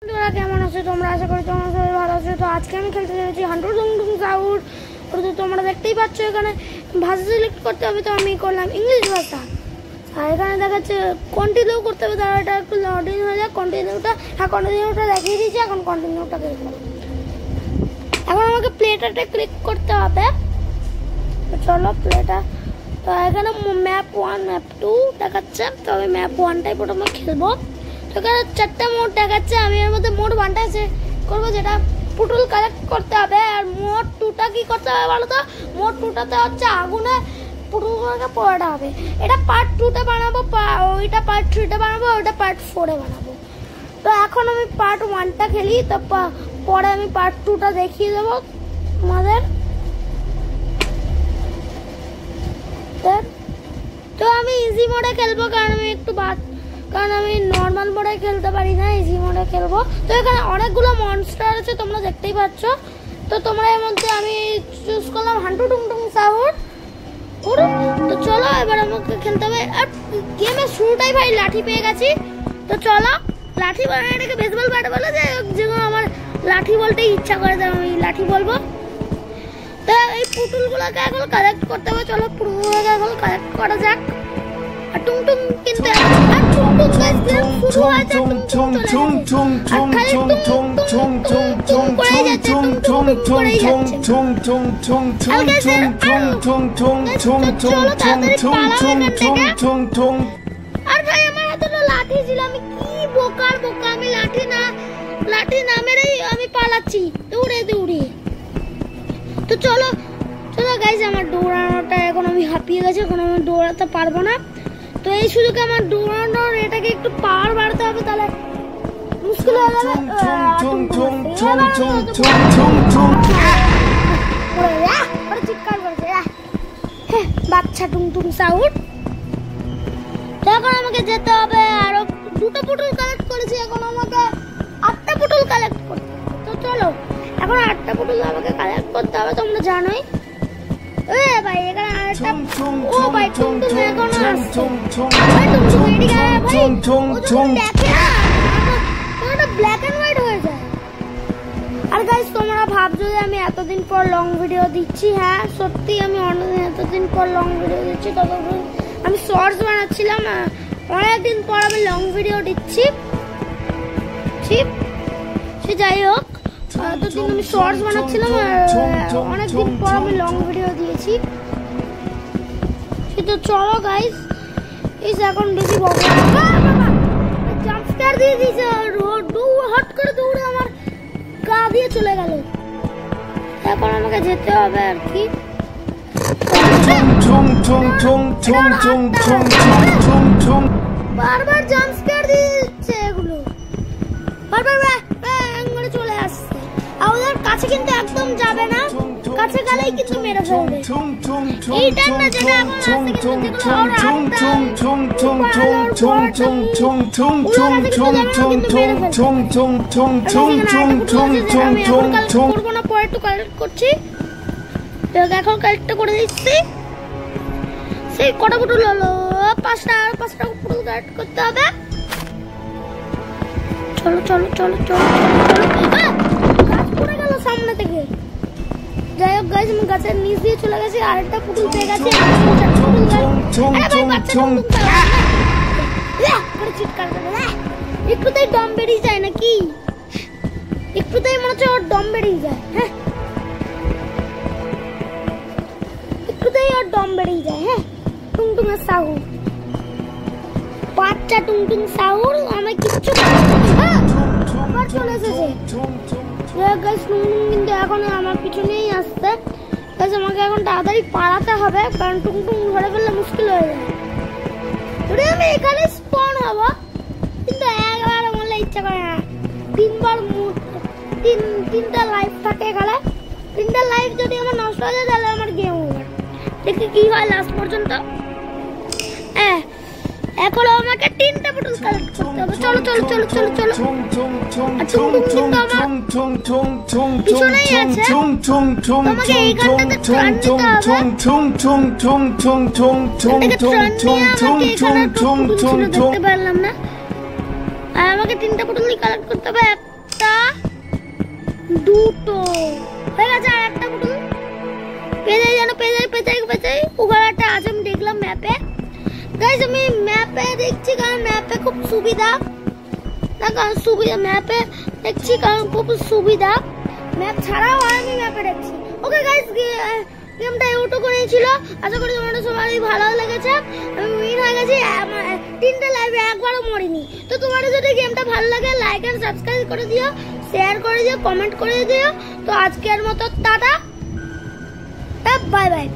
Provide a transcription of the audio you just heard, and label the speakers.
Speaker 1: তোমরা কেমন আছো? তোমরা আশা করি তোমরা সবাই ভালো আছো। তো আজকে আমি খেলতে চলেছি হান্টু টুংটুং সাউর। তো তোমরা দেখতেই পাচ্ছ এখানে ভাষা সিলেক্ট করতে হবে, তো আমি করলাম ইংলিশ ভাষা। আর এখানে দেখাচ্ছে কন্টিনিউ করতে হবে, তারা এটা একটু লোডিং হয়ে যায়। কন্টিনিউটা দেখিয়ে দিয়েছি, এখন কন্টিনিউটা ক্লিক করো। এখন আমাকে প্লেটাতে ক্লিক করতে হবে। তো চলো প্লেটা, তো এখানে ম্যাপ 1 ম্যাপ 2 দেখাচ্ছে, তো আমি ম্যাপ 1টাই প্রথমে খেলবো। তো এখানে 4টা মোড দেখাচ্ছে, আমি এর মধ্যে মোড 1টা করবো, যেটা পুতুল কালেক্ট করতে হবে। আর মোড 2টা কি করতে হবে বলো তো? মোড 2টাতে হচ্ছে আগুনে পুতুলগুলোকে পোড়াতে হবে। এটা পার্ট 2তে বানাবো, ওইটা পার্ট 3তে বানাবো, ওইটা পার্ট 4এ বানাবো। তো এখন আমি পার্ট 1টা খেলি, তো পরে আমি পার্ট 2টা দেখিয়ে দেবো তোমাদের। তো আমি ইজি মোডে খেলবো, কারণ আমি নর্মাল মোডে খেলতে পারি না, ইজি মোডে খেলবো। তো এখানে অনেকগুলো মনস্টার আছে, তোমরা দেখতেই পাচ্ছ। তো তোমরা এর মধ্যে আমি চুজ করলাম হান্টু টুংটুং সাউর। তো চলো এবার আমাকে খেলতে হবে। আর গেমের শুরুটাই ভাই লাঠি পেয়ে গেছি। তো চলো লাঠি বানায়, এটাকে বেসবল ব্যাট বলে, যেগুলো আমার লাঠি বলতে ইচ্ছা করে, তাই আমি লাঠি বলবো। তো এই পুতুলগুলোকে এখন কালেক্ট করতে হবে। চলো পুতুলগুলোকে এখন কালেক্ট করা যাক। আর টুংটুং কিন্তু টুংটুং গাইস গেম শুরু হয়েছে, টুংটুং করে যাচ্ছে, টুংটুং করে যাচ্ছে। আর ভাই আমার হাতে তো লাঠি ছিল, আমি কি বোকা, আমি লাঠি না মেরেই আমি পালাচ্ছি দৌড়ে। তো চলো গাইস, আমার দৌড়ানোটা এখন আমি হাঁপিয়ে গেছি, এখন আমি দৌড়াতে পারবো না। তো এই সুযোগে আমার দৌড়ানোর এটাকে একটু পাওয়ার বাড়াতে হবে, তাহলে মুশকিল হয়ে যাবে। চিৎকার করছে বাচ্চা টুংটুং সাউর। তো এখন আমাকে যেতে হবে, আরো 2টা পুতুল কালেক্ট করেছি, এখন আমাকে 8টা পুতুল কালেক্ট করতে হবে। তো চলো এখন 8টা পুতুল আমাকে কালেক্ট করতে হবে, তোমরা জানোই। ভাই এখানে আরেকটা, ও ভাই টুংটুং এখন আসছে, ভাই টুংটুং এদিকে আয় ভাই। দেখে না এটা ব্ল্যাক এন্ড হোয়াইট হয়ে যায়। আর গাইস তোমরা ভাবছো যে আমি এতদিন পর লং ভিডিও দিচ্ছি। হ্যাঁ সত্যি, আমি এতদিন পর লং ভিডিও দিচ্ছি। ততদিন আমি শর্টস বানাচ্ছিলাম, অনেকদিন পর আমি লং ভিডিও দিচ্ছি। সে যাই হোক, এতদিন আমি শর্টস বানাচ্ছিলাম, অনেকদিন পর আমি লং ভিডিও দিয়েছি। তো চলো গাইস, এখন বেশি জাম্পস্কার দিয়ে দিয়েছে, হট করে দৌড়ে আমার গা দিয়ে চলে গেল। এখন আমাকে যেতে হবে আর কি। বারবার জাম্পস্কার দিয়ে দিচ্ছে, এগুলো বারবার চলে আসছে। আর ওদের কাছে কিন্তু একদম যাবে না, কাছে গেলেই কিন্তু মেরে ফেলবে। এইটা না যেটা এখন আসছে, কিন্তু পরে একটু কালেক্ট করছি, এখন কালেক্ট করে দিচ্ছি। সেই কটা পুতুল হলো? 5টা পুতুল কালেক্ট করতে হবে। চলো গাছ পড়ে গেল সামনে থেকে। যাই হোক গাছ, আমি গাছের নিচ দিয়ে চলে গেছি, আরেকটা পুতুল পেয়ে গেছি। একটুতেই দম বেরিয়ে যায় নাকি? একটুতেই মনে হচ্ছে ওর দম বেরিয়ে যায়। হ্যাঁ একটুতেই ওর দম বেরিয়ে যায়। হ্যাঁ টুংটুঙের সাউর, বাচ্চা টুংটুং সাউর, আমার কিচ্ছু আবার চলে এসেছে। কিন্তু এখন আমার পিছনেই আসছে। আমাকে এখন তাড়াতাড়ি পালাতে হবে, কারণ টুংটুং ধরে ফেললে মুশকিল হয়ে যায়। আমি এখানে স্পন হবো, কিন্তু একবার বললে ইচ্ছা করে না। 3টা লাইফ থাকে এখানে। 3টা লাইফ যদি আমার নষ্ট হয়ে যায়, তাহলে আমার গেম ওভার। দেখি কি হয় লাস্ট পর্যন্ত। এখন আমাকে 3টা পুতুল কালেক্ট করতে হবে। চলো পিছনেই আছে, তোমাকে এইখানটাতে ট্রান নিতে হবে। দেখতে পারলাম না। আর আমাকে 3টা পুতুল কালেক্ট করতে হবে। দুটো হয়ে গেছে। আর একটা পুতুল পেঁচাই যেন পেঁচাই ওখানে একটা আছে, আমি দেখলাম ম্যাপে। গাইস আমি ম্যাপে দেখছি কারণ ম্যাপে খুব সুবিধা, না কারণ সুবিধা ম্যাপে দেখছি কারণ খুব সুবিধা, ম্যাপ ছাড়াও আমি ম্যাপে দেখছি। ওকে গাইস গেমটা এইটুকু ছিল, আশা করি তোমাদের সবারই ভালো লেগেছে। আমি উইন হয়ে গেছি, 3টে লাইভে একবারও মরিনি। তো তোমাদের যদি গেমটা ভালো লাগে লাইক এন্ড সাবস্ক্রাইব করে দিও, শেয়ার করে দিও, কমেন্ট করে দিও। তো আজকের মতো টাটা, বাই বাই।